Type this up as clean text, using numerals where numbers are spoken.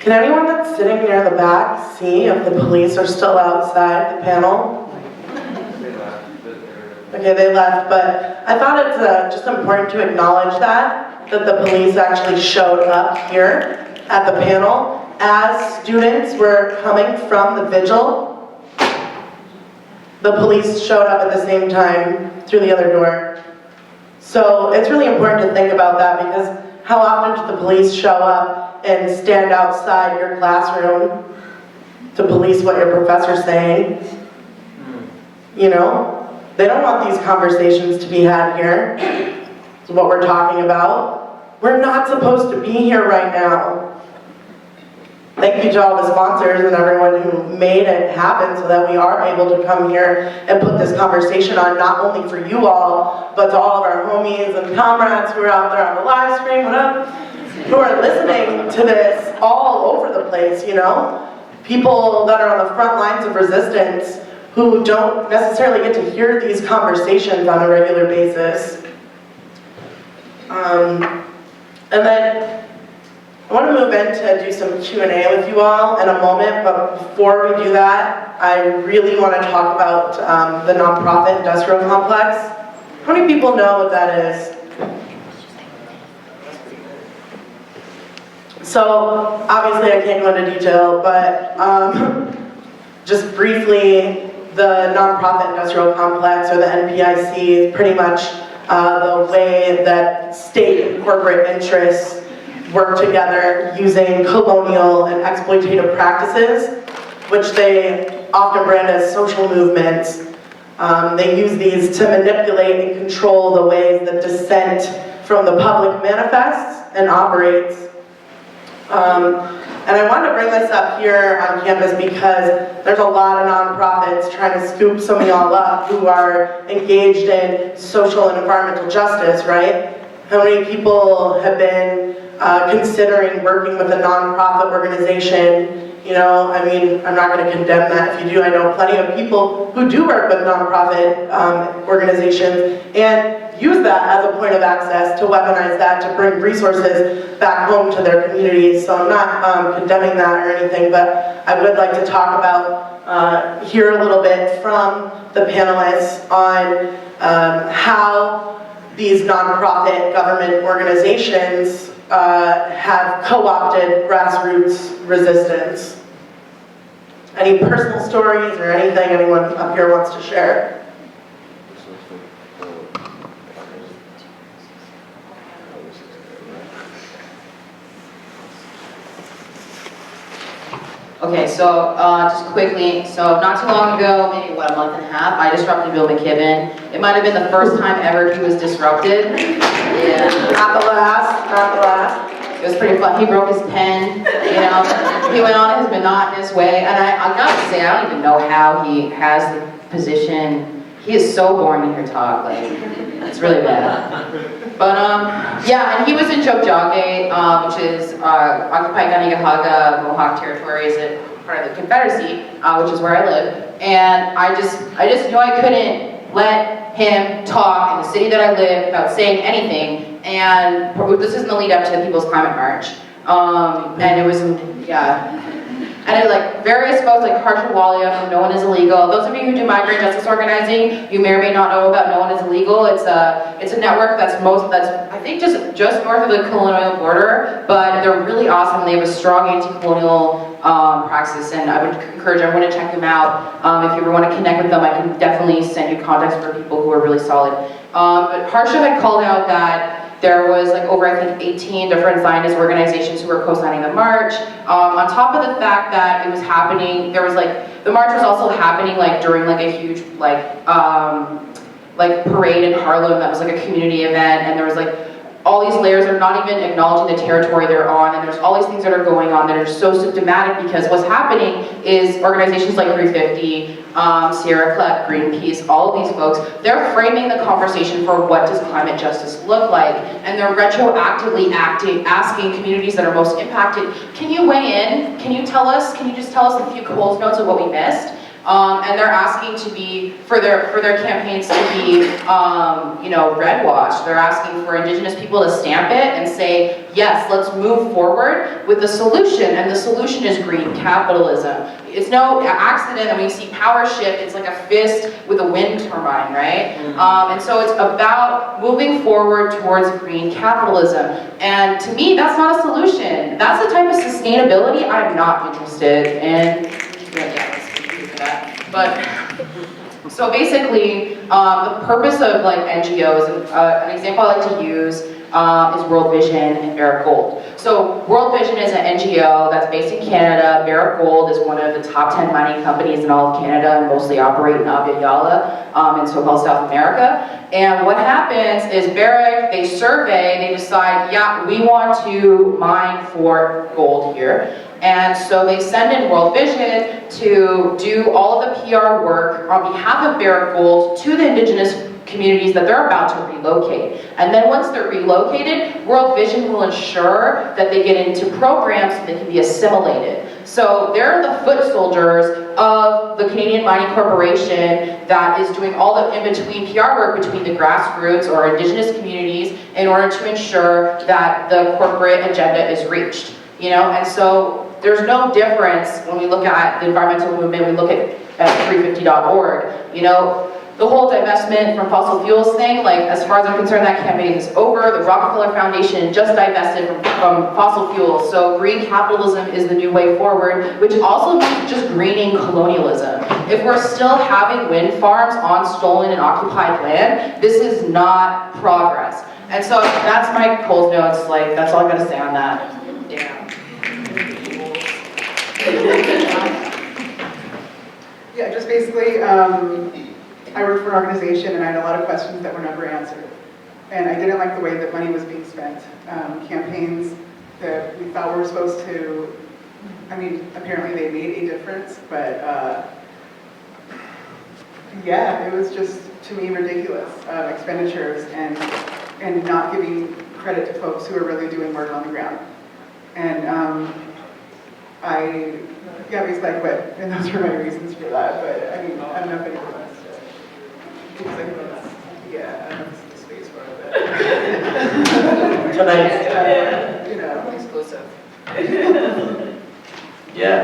Can anyone that's sitting near the back see if the police are still outside the panel? Okay, they left, but I thought it's just important to acknowledge that the police actually showed up here at the panel as students were coming from the vigil. The police showed up at the same time through the other door. So it's really important to think about that, because how often do the police show up and stand outside your classroom to police what your professor's saying? You know? They don't want these conversations to be had here. It's what we're talking about. We're not supposed to be here right now. Thank you to all the sponsors and everyone who made it happen so that we are able to come here and put this conversation on, not only for you all, but to all of our homies and comrades who are out there on the live stream, who are listening to this all over the place, you know? People that are on the front lines of resistance who don't necessarily get to hear these conversations on a regular basis. And then I want to move in to do some Q&A with you all in a moment, but before we do that, I really want to talk about the nonprofit industrial complex. How many people know what that is? So, obviously I can't go into detail, but just briefly, the nonprofit industrial complex, or the NPIC, is pretty much the way that state and corporate interests work together using colonial and exploitative practices, which they often brand as social movements. They use these to manipulate and control the ways that dissent from the public manifests and operates. And I wanted to bring this up here on campus because there's a lot of nonprofits trying to scoop some of y'all up who are engaged in social and environmental justice, right? How many people have been considering working with a nonprofit organization? You know, I mean, I'm not going to condemn that if you do. I know plenty of people who do work with nonprofit organizations and use that as a point of access to weaponize that to bring resources back home to their communities. So I'm not condemning that or anything, but I would like to talk about, hear a little bit from the panelists on how these nonprofit government organizations have co-opted grassroots resistance. Any personal stories or anything anyone up here wants to share? Okay, so just quickly, so not too long ago, maybe what, a month and a half, I disrupted Bill McKibben. It might have been the first time ever he was disrupted. Yeah. Not the last, not the last. It was pretty fun. He broke his pen, you know. He went on his monotonous way, and I gotta say, I don't even know how he has the position. He is so boring to hear talk, like, it's really bad. But yeah, and he was in Chokjage, which is occupied Kanien'kehá:ka Mohawk territory, is a part of the Confederacy, which is where I live. And I just knew I couldn't let him talk in the city that I live without saying anything. And this is in the lead up to the People's Climate March. And it was, yeah. And it, like, various folks like Harsha Walia from No One Is Illegal. Those of you who do migrant justice organizing, you may or may not know about No One Is Illegal. It's a network that's I think just north of the colonial border, but they're really awesome. They have a strong anti-colonial praxis, and I would encourage everyone to check them out. If you ever want to connect with them, I can definitely send you contacts for people who are really solid. But Harsha had called out that there was like over, I think, 18 different Zionist organizations who were co-signing the march. On top of the fact that it was happening, there was like, the march was also happening like during like a huge like parade in Harlem that was like a community event, and there was like all these layers are not even acknowledging the territory they're on, and there's all these things that are going on that are so symptomatic, because what's happening is organizations like 350, Sierra Club, Greenpeace, all of these folks, they're framing the conversation for what does climate justice look like, and they're retroactively asking communities that are most impacted, can you weigh in? Can you just tell us a few Coles notes of what we missed? And they're asking to be, for their campaigns to be, you know, red washed. They're asking for Indigenous people to stamp it and say, yes, let's move forward with the solution, and the solution is green capitalism. It's no accident that when you see power shift, it's like a fist with a wind turbine, right? And so it's about moving forward towards green capitalism. And to me, that's not a solution. That's the type of sustainability I'm not interested in. But, so basically, the purpose of like NGOs, an example I like to use is World Vision and Barrick Gold. So World Vision is an NGO that's based in Canada. Barrick Gold is one of the top 10 mining companies in all of Canada and mostly operate in Abya in so-called South America. And what happens is Barrick, they survey, they decide, yeah, we want to mine for gold here. And so they send in World Vision to do all of the PR work on behalf of Barrick Gold to the Indigenous communities that they're about to relocate. And then once they're relocated, World Vision will ensure that they get into programs so they can be assimilated. So they're the foot soldiers of the Canadian Mining Corporation that is doing all the in-between PR work between the grassroots or Indigenous communities in order to ensure that the corporate agenda is reached. You know, and so there's no difference when we look at the environmental movement, we look at 350.org, you know, the whole divestment from fossil fuels thing, like as far as I'm concerned, that campaign is over. The Rockefeller Foundation just divested from fossil fuels. So green capitalism is the new way forward, which also means just greening colonialism. If we're still having wind farms on stolen and occupied land, this is not progress. And so that's my cold notes, like that's all I gotta say on that. Damn. Yeah, just basically, I worked for an organization and I had a lot of questions that were never answered. And I didn't like the way that money was being spent. Campaigns that we thought were supposed to, I mean, apparently they made a difference, but yeah, it was just, to me, ridiculous expenditures and not giving credit to folks who are really doing work on the ground. And basically I quit, and those were my reasons for that, but I mean, I don't know if anyone wants to, because I think that's, yeah, I don't know if this is the space for it. Tonight's